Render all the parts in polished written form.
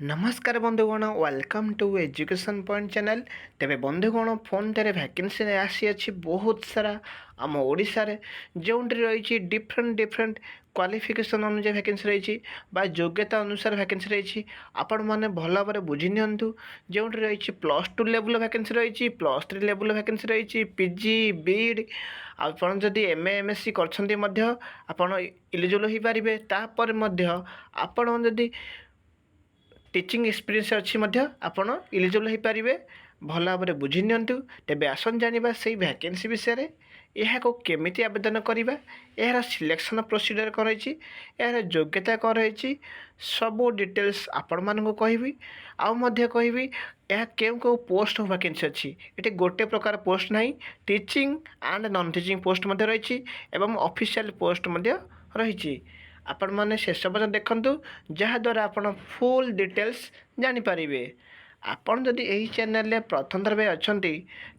नमस्कार बंधुगण welcome to Education Point channel. तेरे बंधुगण फोन तेरे वैकेंसी आसी अच्छी बहुत सारा आम ओडिशा रे जो रही डिफरेंट डिफरेंट क्वालिफिकेशन अनुसार वैकेंसी रही योग्यता अनुसार वैकेंसी रही आपण मैंने भल भाव बुझी नियंतु। जो रही +2 लेवल वैकेंसी रही +3 लेवल वैकेंसी रही पीजी बीड आपड़ जदि MA MSc कर इलिजिबल हो पारे तापर आपण जदि टीचिंग एक्सपीरियंस अच्छी आपण इलिजिबल हो पारे भल भाव बुझी नियंतु। तेबे आसन जानिबा से वैकेंसी विषय यह केमी आवेदन करवा यार सिलेक्शन प्रोसीजर कौन रही यार योग्यता कौन रही सबू डिटेल्स आपण मानक कहबी कहबी यह क्यों क्यों पोस्ट वैकेंसी अच्छी ये गोटे प्रकार पोस्ट ना teaching and non teaching post रही ऑफिशियल पोस्ट रही आपण मैंने शेष पर्यटन देखूँ जहाद्वारा आप फुल डिटेल्स जानीपारे। आपड़ जदि यही चैनल प्रथम थर अच्छा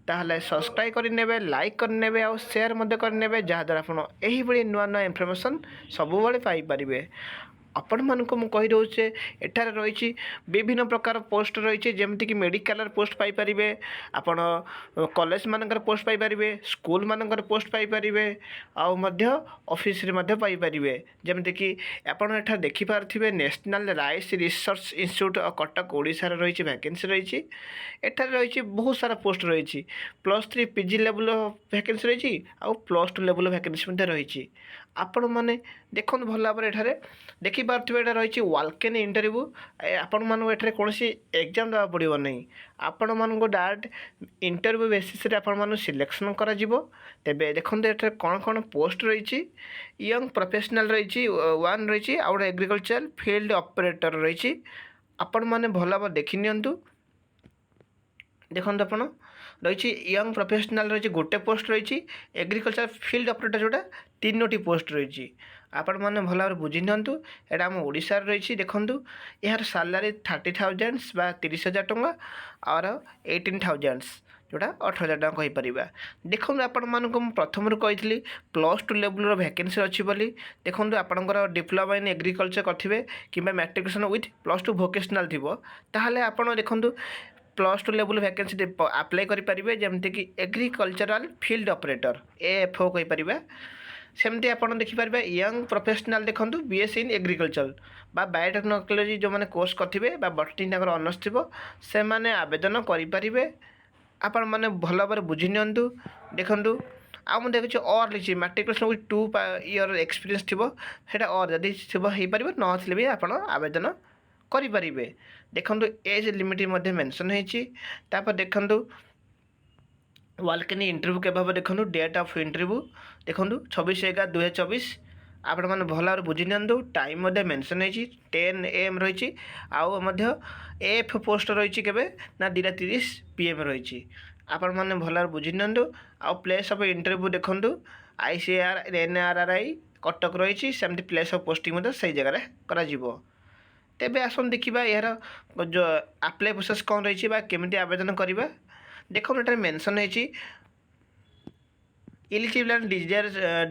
ताहले सब्सक्राइब करने लाइक करने और शेयर करने जहाद्वारा आप यही नुआ नुआ इनफर्मेशन सबुबले पाइपर। आपण मानक मु कही रोचे एठार रही विभिन्न प्रकार पोस्ट रही जमीक मेडिकल पोस्ट पाइपर आपण कॉलेज मानकर पोस्ट पाइपर स्कूल मानकर पोस्ट पाइपर ऑफिस पाइपर जमीक आपड़ एठार देखिपारे national rice research institute Cuttack Odisha रही वैकेंसी रही एठार रही बहुत सारा पोस्ट रही +3 पीजी लेवल वैकेंसी रही +2 लेवल वैकेंसी रही आपण मैंने देखो भल भाव एठार देखिपारे यहाँ रही वाल्क-इन इंटरव्यू आपण मानक एठार कौन एग्जाम देवा पड़ो नहीं आपण मानक डायरेक्ट इंटरव्यू बेसिस आपण मानक सिलेक्शन करा तेबे देखो एठार कौन कौन पोस्ट रही यंग प्रोफेशनल रही वन रही आउट एग्रीकल्चर फील्ड ऑपरेटर रही आपण माने भल भाव देखि नियंतु। देखो आप रही यंग प्रोफेशनल रही गोटे पोस्ट रही एग्रीकल्चर फील्ड ऑपरेटर जोटा 3टी पोस्ट रही आपण मैंने भल भाव बुझी नियंतु। एटा आम ओडिशा रही देखूँ यार सैलरी 30,000 बा 30,000 टंका और 18,000 जोटा 18,000 टका कहीपर। देखो आपण मानक प्रथम कही +2 लेवल वैकेंसी अच्छी बोली देखो आपंकर डिप्लोमा इन एग्रीकल्चर करेंगे कि मैट्रिकुलेसन विथ +2 भोकेशनाल थी ताहले आपण देखूँ +2 लेवल वैकेंसी अप्लाई करेंगे जमीक एग्रीकल्चरल फील्ड ऑपरेटर AFO कहीपर। सेमती आप देखिपारे यंग प्रोफेशनाल देखूँ BSc इन एग्रीकल्चर बा बायोटेक्नोलॉजी जो मैंने कोर्स करेंगे बटनी ऑनर्स थी से मैंने आवेदन करेंगे। आपण मैंने भल भाव बुझी नियंतु। देखूँ आउ देखिए और लिखी मैट्रिकुलेसन विथ 2 ईयर एक्सपीरियंस थी और जदि हो पार ना भी आप आवेदन करेंगे। देखूँ एज लिमिट मेंशन होता देखूँ वाल्क-इन इंटरव्यू के भाव देखूँ डेट ऑफ इंटरव्यू देखूँ 26/11/2024 आपण मैंने भल भाव बुझी नियंतु। टाइम मेंशन होती 10 AM रही AF पोस्ट रही केवे ना 2:30 PM रही आपण मैंने भल भाव बुझी नियंतु। आउ प्लेस ऑफ इंटरव्यू देखूँ ICAR NRRI कटक रही सेमती प्लेस ऑफ पोस्टिंग से जगह करा तेबे आसन देखा यार जो अप्लाई प्रोसेस कौन रही केमी आवेदन करवा। देखो ये मेंशन है eligible and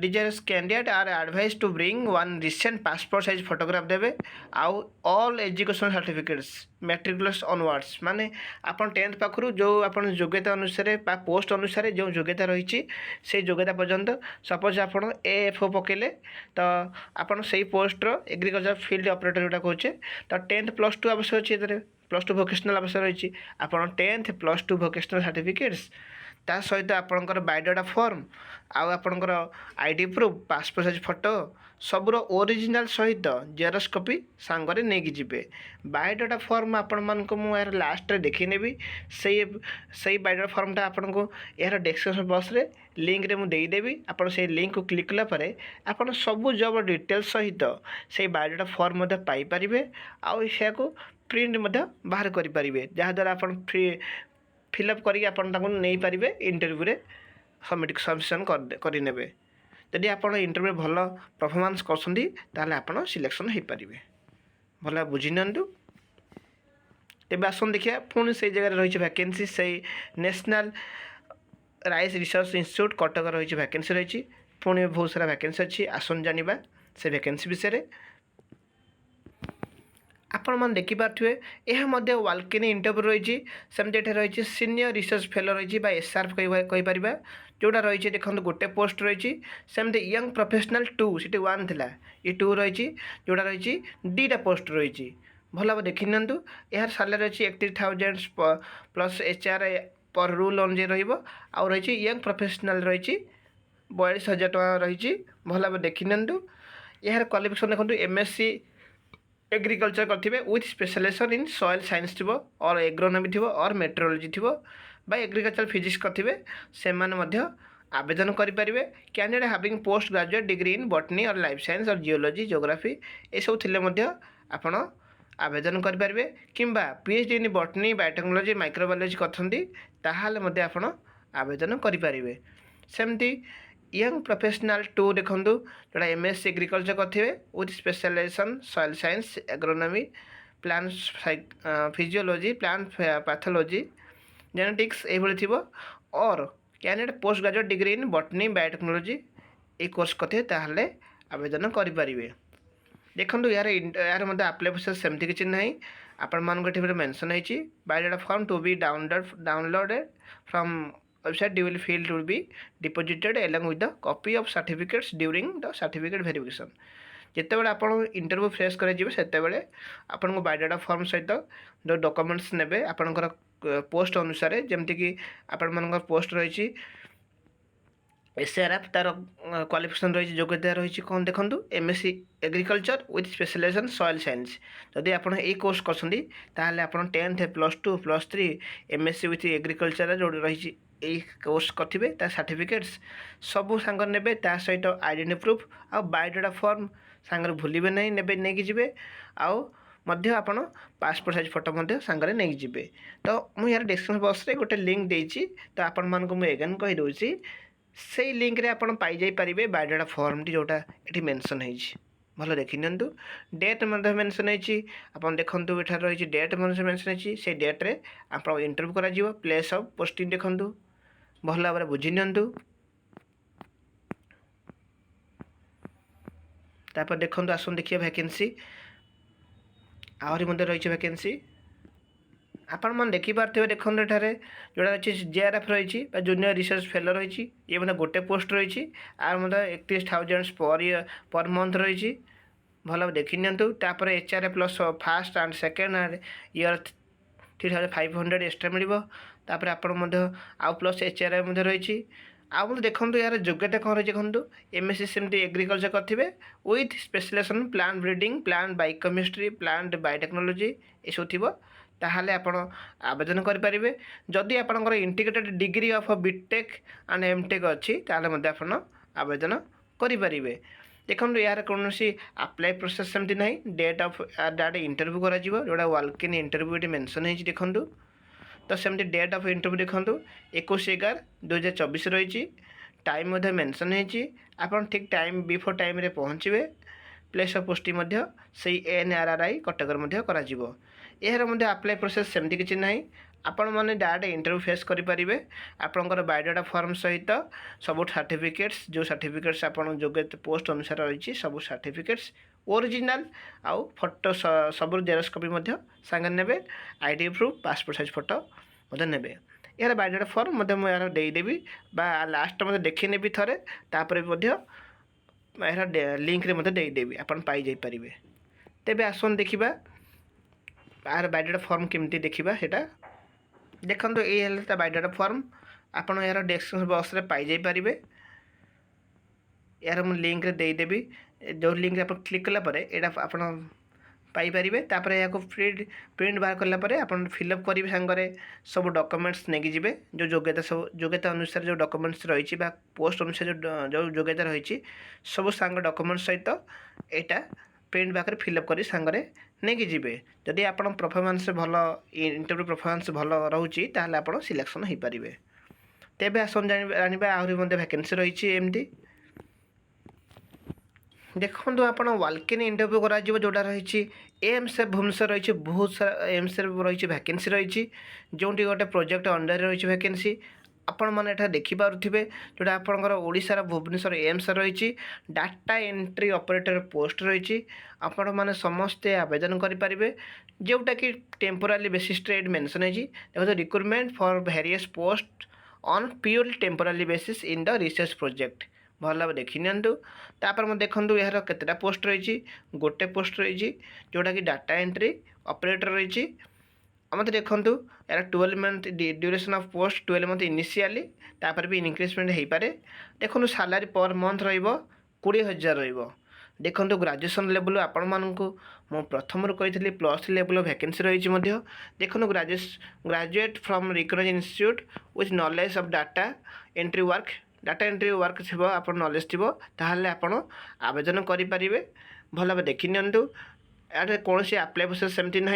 desirous candidate are advised to bring one recent passport size photograph देवे आउ all educational certificates matriculation onwards माने अपन 10th पाखरु जो अपन योग्यता अनुसार पोस्ट अनुसार जो योग्यता रही से योग्यता पर्यंत सपोज आपन AFO पकेले तो आपन सही पोस्ट एग्रीकल्चर फील्ड ऑपरेटर जोटा कहचे तो 10th +2 आवश्यक अच्छी +2 भोकेशनाल आवश्यक रही आपन 10th +2 भोकेशनाल सर्टिफिकेट्स ता सहित आपणकर बायोडाटा फॉर्म आपणकर ID proof passport size photo सबूर ओरिजिनल सहित जेरक्स कॉपी सांगरे नहीं जिबे। बायोडाटा फॉर्म आपण मानक मु यार लास्ट रे देखि नेबी सही बायोडाटा फॉर्मटा आपण को यार डिस्क्रिप्शन बॉक्स रे लिंक रे मु देई देबी आपण से लिंक को क्लिक कला परे आपण सब जॉब डिटेल्स सहित सही बायोडाटा फॉर्म मते पाई परिबे आ इसे को प्रिंट मते बाहर करि परिबे जहाद्वारा आपण फ्री फिलअप करके नहीं पारे इंटरव्यू रे सबमिशन करने जदि आप इंटरव्यू भल परफॉर्मेंस कर सिलेक्शन हो पारे भल बुझी नियंतु। तेज आसन देखिए पुणी से जगह रही वैकेंसी से national rice research institute Cuttack रही वैकेंसी रही पुणी बहुत सारा वैकेंसी अच्छी आसन जानिबा से वैकेंसी विषय ଆପଣମାନେ ଦେଖିପାରୁଥିବେ ଏହା ମଧ୍ୟ ୱାଲ୍କ-ଇନ୍ ଇଣ୍ଟରଭ୍ୟୁ ରହିଛି। ସେମିତି ଏଠାରେ ରହିଛି ସିନିୟର ରିସର୍ଚ୍ଚ ଫେଲୋ ରହିଛି ବା SR କହିପାରିବା, ଯେଉଁଟା ରହିଛି ଦେଖନ୍ତୁ ଗୋଟେ ପୋଷ୍ଟ ରହିଛି। ସେମିତି ୟଙ୍ଗ ପ୍ରଫେସନାଲ 2 ସେଠି 1 ଥିଲା, ଏ 2 ରହିଛି, ଯେଉଁଟା ରହିଛି ଦୁଇଟା ପୋଷ୍ଟ ରହିଛି। ଭଲ ଭାବେ ଦେଖିନିଅନ୍ତୁ। ଏହାର ସାଲାରୀ ଅଛି 80,000 ପ୍ଲସ୍ HR ପର୍ ରୁଲ୍ ଅନୁଯାୟୀ ରହିବ। ଆଉ ରହିଛି ୟଙ୍ଗ ପ୍ରଫେସନାଲ ରହିଛି 42,000 ଟଙ୍କା ରହିଛି। ଭଲ ଭାବେ ଦେଖିନିଅନ୍ତୁ। ଏହାର କ୍ୱାଲିଫିକେସନ୍ ଦେଖନ୍ତୁ MSc एग्रीकल्चर करेंगे with specialisation in soil science थी और एग्रोनॉमी थी और मेट्रोलॉजी थी बा एग्रीकल्चर फिजिक्स करेंगे से आवेदन करेंगे। Candidate having post graduate degree in botany और लाइफ साइंस और जियोलॉजी जियोग्राफी ये सब थे आपण आवेदन करेंगे किंबा PhD इन बॉटनी बायोटेक्नोलॉजी माइक्रोबायोलॉजी करते आप आवेदन करेंगे। सेमती यंग प्रोफेशनल 2 देखूँ जोड़ा MSc एग्रीकल्चर करेंगे with specialisation soil science agronomy plant physiology plant pathology genetics ये थी और candidate post graduate degree in botany biotechnology ये कोर्स करेंगे ताहले आवेदन करेंगे। देखो यार यार मतलब आप्लाय प्रोसेस सेमती किसी ना आपण मान मेंशन है biodata form to be downloaded from website duly filled to be deposited along with the copy of certificates during the certificate verification. जितेबाला आपण इंटरव्यू फेस करेंगे आपन को बायोडाटा फॉर्म सहित जो डॉक्यूमेंट्स नेबे आपनकर पोस्ट अनुसार जमती आपण मान पोस्ट रही SRF तार क्वालिफिकेशन रही योग्यता रही कौन देखूँ MSc agriculture with specialisation soil science जदि आप कोर्स करते 10th +2 +3 MSc विथ एग्रीकल्चर जो रही कोर्स करेंगे सर्टिफिकेट्स सबू सांग ने सहित आइडेंटिटी प्रूफ आ बायोडाटा फॉर्म सांगे भूलिए ना ने नहीं जी आउ आपण पासपोर्ट साइज फोटो सांगे नहीं जी। तो मुझे यार डिस्क्रिप्शन बॉक्स रे गोटे लिंक देती तो आपण मानक एगेन कहीदे से लिंक रे आपण पाई जाई परिबे बायोडाटा फॉर्म टी जोटा एठी मेंशन है भल देखि नियंतु। डेट मेंशन है आपन देखंतु एठा रही डेट मेंशन है से डेट रे आपण इंटरव्यू करा जीवो प्लेस ऑफ पोस्टिंग देखंतु भल भाव बुझी नियंतु। तापर देखंतु आसन देखिए वैकेंसी आहरी मध्य रही वैकेंसी आपण मन देखी पार्थिबे देखो एठारे जोड़ा अच्छी JRF रही जूनियर रिसर्च फेलो रही ये मतलब गोटे पोस्ट रही आर मतलब 31,000 पर मंथ रही भल देखी नियंतु। तापर HRF plus first and second and year 3,500 extra मिल तापर आपण आउ प्लस HRF रही आउ देखो यार योग्यता कौन रही देखो MSc सेमती एग्रीकल्चर करेंगे with specialisation plant breeding plant biochemistry plant biotechnology ये सब थी ताहले आपण आवेदन करेंगे। जदि आपंकर integrated degree of BTech and MTech अच्छी ताहले मध्य आपण आवेदन करेंगे। देखो यार कौन आप्लाय प्रोसेस सेमती ना डेट ऑफ डायरेक्ट इंटरव्यू करा जोड़ा वॉल्क-इन इंटरव्यू ये मेंशन है देखो। तो सेमती डेट ऑफ इंटरव्यू देखो 21/11/2024 रही टाइम मेंशन है आपन ठीक टाइम बिफोर टाइम रे पहुँचे प्लेस ऑफ पोस्टिंग से NRRI कटक करा यार आप्लाय प्रोसेस सेमती किसी ना आपण मैंने डायरेक्ट इंटरव्यू फेस करेंगे। आपंकर बायोडाटा फॉर्म सहित सब सर्टिफिकेट्स जो सर्टिफिकेट्स आप योग्यता पोस्ट अनुसार रही सब सर्टिफिकेट्स ओरिजिनल आउ फोटो सब जेरक्स कॉपी सांगे ने ID proof passport size photo ने यार बायोडाटा फॉर्म यार देदेवी लास्ट मतलब देखी नेबी थे तापर यार लिंक रे देदेवी आपन पाई जाई परिबे। तेबे आसन देखिबा यार बायोडाटा फॉर्म केमती देखिबा सेटा देखो ये बायोडाटा फॉर्म आपन यार डिस्क्रिप्शन बॉक्स रे पाई जाई परिबे। यार मुझे लिंक रे देदेवी जो लिंक रे आप क्लिक कला परे एटा आपन पाई परिबे। तापर या प्रिंट बाहर कला परे आपन फिलअप करिवे सांगरे सब डॉक्यूमेंट्स नेकी जिवे जो योग्यता अनुसार जो डॉक्यूमेंट्स रही पोस्ट अनुसार जो योग्यता रही सब सांग डॉक्यूमेंट्स सहित एटा प्रिंट बाहर फिलअप करी सांगरे नहीं जी जदि आप परफॉर्मेंस भल इंटरव्यू परफॉर्मेंस भल रोचे ताहले आप सिलेक्शन हो पारे। तेबे आसन जानिबा आहरी मध्य वैकेंसी रही एमती देखो आप वॉल्क-इन इंटरव्यू करा जोड़ा रही AIMS भुवनेश्वर रही बहुत सारा AIMS रही वैकेंसी रही जो गोटे प्रोजेक्ट अंडर रही वैकेंसी आपण मैंने एटा देखिपे जोटा आपंकर ओडार भुवनेश्वर एम्स रही डाटा एंट्री ऑपरेटर पोस्ट रही आपण मैंने समस्ते आवेदन करेंगे जोटा कि टेम्पोरारी बेसिस एड मेंशन है देखो recruitment for various post on purely temporary basis in the research project भल भाव देखी निपर देखूँ यार केतटा पोस्ट रही गोटे पोस्ट रही जोटा कि डाटा एंट्री ऑपरेटर रही मत देखूँ यार 12 month duration of post 12 month initially तापर भी इनक्रिजमेंट हो पारे देखो सैलरी पर मंथ र20,000 देखो ग्रेजुएशन लेवल आपण मानक मु प्रथम कही प्लस लेवल वैकेंसी रही देखो graduate from recognised institute with knowledge of data entry work थी आप नॉलेज थी ताहले आपण आवेदन करेंगे भल भाव देखी नियंतु यार कौन सी आप्लाय प्रोसेस सेमती ना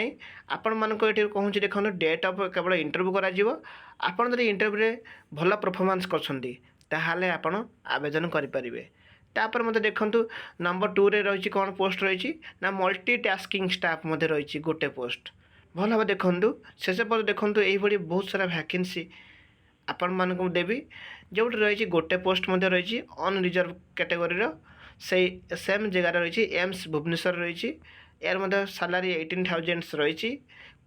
आपण मानक ये कहूँ देखो डेट ऑफ केवल इंटरव्यू कर इंटरव्यू भल परफॉर्मेंस कर आपण आवेदन करेंगे तापर मत देखूँ नंबर 2 रे रही कौन पोस्ट रही ना मल्टी टास्किंग स्टाफ मध्य रही गोटे पोस्ट भल भाव देखूँ शेष पर देखूँ यही बहुत सारा वैकेंसी आपण मानक देवी जो रही गोटे पोस्ट रही अनरिजर्व कैटेगोरी से सेम जगह रही एम्स भुवनेश्वर रही यार मध्य सैलरी 18,000 रही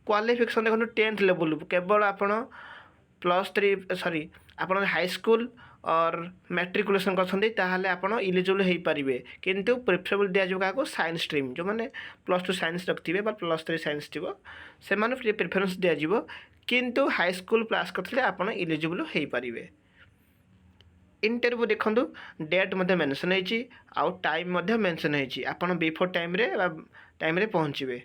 क्वालिफिकेशन देखो 10th लेवल केवल आपण +3 सॉरी आप हाई स्कूल और मैट्रिकुलेसन करते आप इलिजिबल हो पारे किंतु प्रिफरेबल दिज्व क्या साइंस स्ट्रीम जो मैंने +2 साइंस रखिए +3 साइंस थी से प्रिफरेन्स दिज्व किंतु हाई स्कूल पास करते आप इलिजिबल हो पारे इंटरव्यू देखूँ डेट मेंशन आउ टाइम मेंशन आपड़ बिफोर टाइम पहुँचे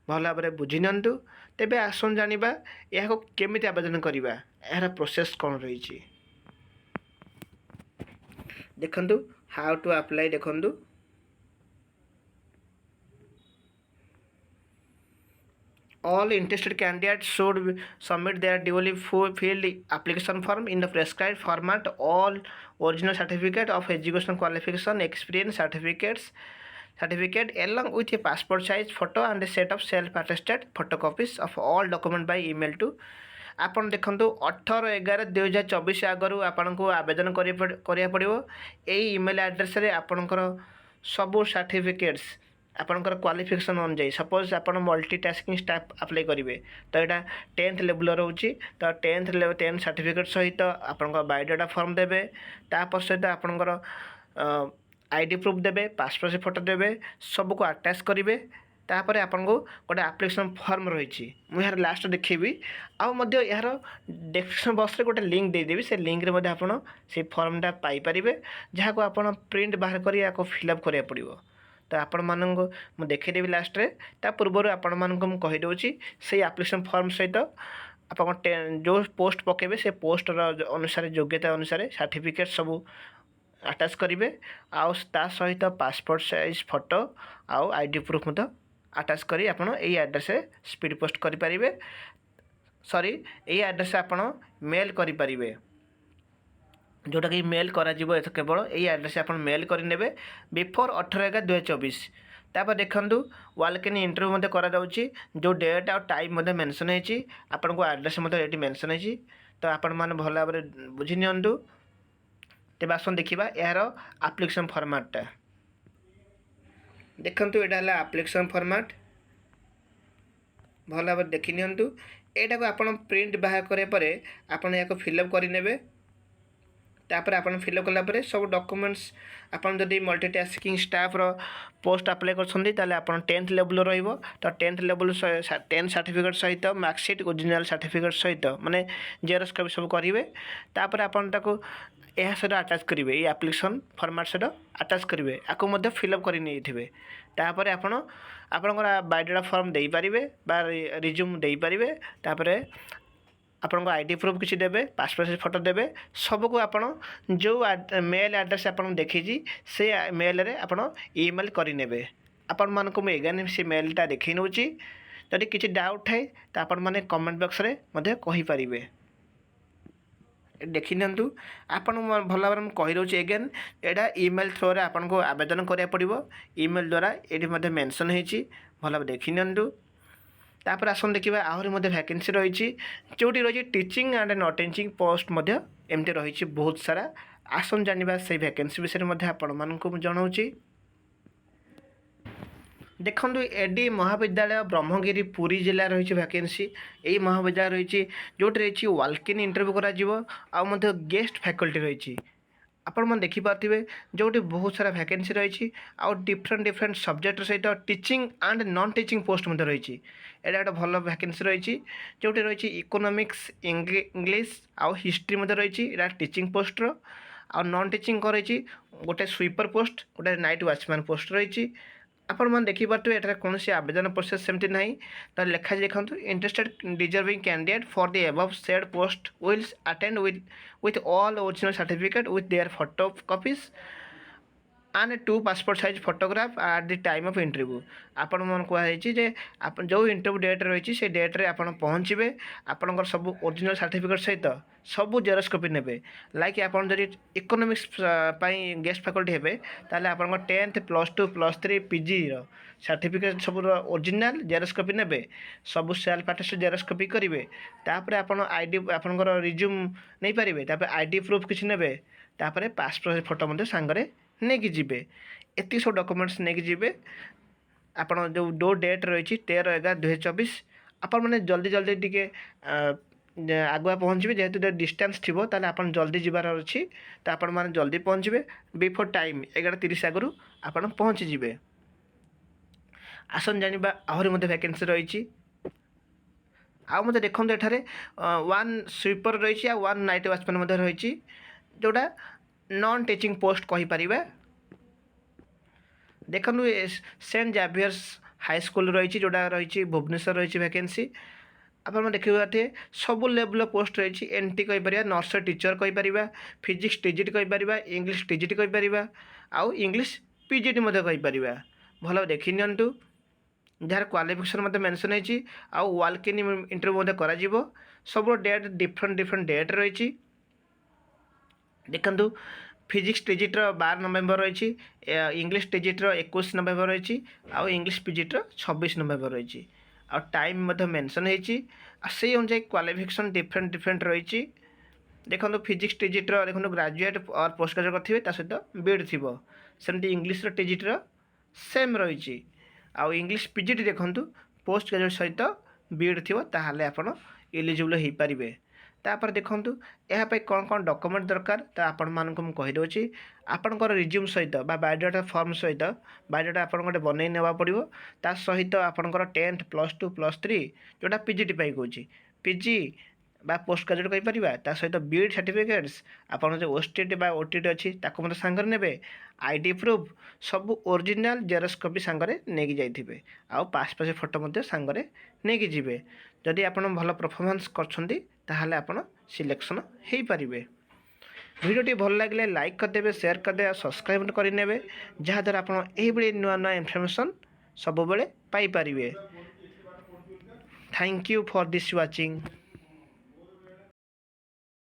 भल भाव में बुझी नियंतु तेबे आसन जानिबा यह केमिति आवेदन करिबा यार प्रोसेस कौन रही देखंतु हाउ टू अप्लाई देखंतु all interested candidates should submit their duly filled application form in the prescribed format. All original certificate of education qualification experience certificate along with a passport size photo and a set of self attested photocopies of all document by email to आपन देखंतु 18/11/2024 आगरू आपन को आवेदन करिया पड़िबो एई email address रे आपनकर सब certificates आपनकर क्वालिफिकेशन अनुसार सपोज आप मल्टीटास्किंग स्टाफ अप्लाई करेंगे तो यहाँ 10th लेवल रोचे तो 10th लेवल 10 सर्टिफिकेट सहित आप बायोडाटा फॉर्म देवे तापर सहित आपंकर आईडी प्रूफ देवे पासपोर्ट फोटो देवे सबको अटैच करेंगे तापर आपन को गोटे आप्लिकेसन फॉर्म रही मुझे लास्ट देखी आउ यार डिस्क्रिप्शन बॉक्स रे गोटे लिंक देदेवी से लिंक रे आप से फॉर्मटा पाइपर जहाँ को आप प्रिंट बाहर कर फिलअप करा पड़ो तो आपण मानक मुझे देखीदेवी लास्ट रे ता पूर्व आपण मानक मुझे कहीदे से एप्लिकेशन फॉर्म सहित आप जो पोस्ट पकेबे से पोस्ट अनुसार योग्यता अनुसार सर्टिफिकेट सब अटैच करेंगे आउ ता सहित पासपोर्ट साइज फोटो आउ आईडी प्रूफ अटैच करी आपण एई एड्रेस स्पीड पोस्ट करेंगे सॉरी एई एड्रेस आपण मेल करेंगे जोटा कि मेल करा केवल यही एड्रेस आप मेल करने बिफोर 18/11/2024 तापर देखूँ वालकिन इंटरव्यू करा जो डेट आउ टाइम मेंशन है आपन को एड्रेस ये मेंशन है तो आपण मैंने भल भाव में बुझी नियंतु तेज आसन देखा यार एप्लिकेशन फॉर्मेटटा देखंतु यहाँ एप्लिकेशन फॉर्मेट भल भाव देखी नियंतु एटा को आपण प्रिंट बाहर करे परे आपण या फिलअप करने तापर आप फिलअप कलापर सब डॉक्यूमेंट्स आपन जदि मल्टीटास्किंग स्टाफ रो पोस्ट अप्लाई कर आप 10th लेवल रहिबो तो 10th लेवल 10 सर्टिफिकेट सहित मार्कशीट ओरिजिनल सर्टिफिकेट सहित माने जेरक्स कॉपी सब करेंगे तापर आपन ताको यह सहित अटैच करेंगे ये एप्लिकेशन फॉर्मेट सहित अटैच करेंगे आपको फिलअप कर नहीं तापर आपण आपनकर बायोडाटा फॉर्म दे पारिबे बा रिज्यूम दे पारिबे तापर आपन को आईडी प्रूफ किसी देबे पासपोर्ट साइज फोटो देबे सबको आपन जो मेल एड्रेस आपन देखी से मेल रे आपन ईमेल करि नेबे आपन मान को एगान से मेलटा देखि नउची जदि किसी डाउट है तो आपन माने कमेंट बॉक्स रे मध्ये कहि परिबे देखि नंतु आपन भल भाव में कहि रहउची एगेन एडा ईमेल थ्रू रे आपन को आवेदन करिया पड़िबो ईमेल द्वारा एडी मध्ये मेंशन हेची भल भाव देखि नंतु तापर आसन देखिए आहरी वैकेंसी रही जो रही teaching and non teaching post एमती रही बहुत सारा आसन जाना से वैकेंसी विषय में आपण मानक जनाऊँगी। देखु एडी महाविद्यालय ब्रह्मगिरी पुरी जिला रही वैकेंसी यही महाविद्यालय रही जो रही वाल्क-इन इंटरव्यू करा गेस्ट फैकल्टी रही आपण मैंने देखिपे जो बहुत सारा वैकेंसी रही आउ डिफरेंट डिफरेंट सब्जेक्ट सहित teaching and non teaching post रही एटा गोटे भल वैकेंसी रही जो रही इकोनॉमिक्स इंग्लिश आउ हिस्ट्री रही टीचिंग पोस्ट आउ नॉन टीचिंग रही गोटे स्वीपर पोस्ट गोटे नाइट वॉचमैन पोस्ट रही आपण मैंने देखिपे एटार कौन आवेदन प्रोसेस सेमती ना तो लिखा देखो interested deserving candidate for the above said post will attend with all original certificate with their photo copies and 2 passport size photograph at the time of interview। आपण मन कहुई जे आप जो इंटरव्यू डेट रही से डेट्रे आप पहुँचे आपंकर सब ओरिजिनल सर्टिफिकेट सहित सब जेरक्स कॉपी नेबे लाइक आप इकोनॉमिक्स गेस्ट फैकल्टी हेबे ताले आपन 10th +2 +3 पीजी सर्टिफिकेट सब ओरिजिनल जेरक्स कॉपी नेबे सब सेल्फ अटेस्ट जेरक्स कॉपी करेंगे तापर आपन आईडी आपनकर रिज्यूम नहीं पारे तापर आईडी प्रूफ किसी नेबे तापर पासपोर्ट फोटो सांगरे नहीं जीवे एति सब डॉक्यूमेंट्स नहीं जीवे आपड़ जो डेट रही 13/11/2024 आपण मैंने जल्दी जल्दी टी आगुआ पहुँचे जेहेतु डिस्टेंस थी ताले आपन जल्दी जीवार अच्छी तो आपण मैंने जल्दी पहुँचे बिफोर टाइम 11:30 आगु आपन पहुँची जीवे। आसन जानिबा आहरी वैकेंसी रही आउ मत देखो एठारे 1 स्वीपर रही आ 1 नाइट वॉचमैन रही जोटा नॉन टीचिंग पोस्ट कहीपर देखो सेंट जेवियर्स हाई स्कूल रही जोटा रही भुवनेश्वर रही वैकेंसी आप देखिए सब लेवल पोस्ट रही एनटी कहीपर नर्सरी टीचर कहीपर फिजिक्स टीजीटी कहीपर इंग्लिश टीजीटी कहीपर आउ इंग्लिश पीजीटी कहीपर भल देखी नियंतु जार क्वालिफिकेशन मत मेंशन है आउ वाल्क-इन इंटरव्यू करा सब डेट डिफरेंट डिफरेंट डेट रही देखु फिजिक्स टीजीटर 12 नवेम्बर रही इंग्लिश टीजीटर 21 नवेम्बर रही आउ इंग्लिश पीजीटर 26 नवेम्बर रही आ टाइम मेंशन है से अनुसार क्वालिफिकेशन डिफरेंट डिफरेंट रही देखो फिजिक्स टीजीटर देखो ग्रेजुएट और पोस्ट ग्रेजुएट करेंगे सहित बीएड थी सेमती इंग्लिश टीजीटर सेम रही आउ इंग्लिश पीजीटी देखूँ पोस्ट ग्रेजुएट सहित बीएड थी ताहले आप एलिजिबल हो पारे तापर देखूँ यहाँ कौन कौन डॉक्यूमेंट दरकार तो आपण मानक मुझे कहीदे आपणकर रिज्यूम सहित बायोडाटा फॉर्म सहित बायोडाटा आप गोटे बनई नेवा पड़ो ता सहित आपणकर 10th +2 +3 जोटा पीजीटी कहूँ पीजी बा पोस्ट ग्रेजुएट कहीपर ता सहित बीएड सर्टिफिकेट्स आपन जो ओटीटी बा ओटीटी अच्छी ताको मत सांगरे नेबे आईडी प्रूफ सब ओरिजिनल जेरक्स कॉपी सांगरे नेकी जाइथिबे आउ पासपोर्ट फोटो मते सांगरे नेकी जिवे जदि आपन भल परफॉर्मेंस करछंती ताहले आपन सिलेक्शन हो पारे। भिडियोटी भल लगे लाइक करदे शेयर करदे सब्सक्राइब करने जहाँद्वारा आप नुआ नुआ इनफर्मेशन सब बेले पाई पारिबे। Thank you for this watching.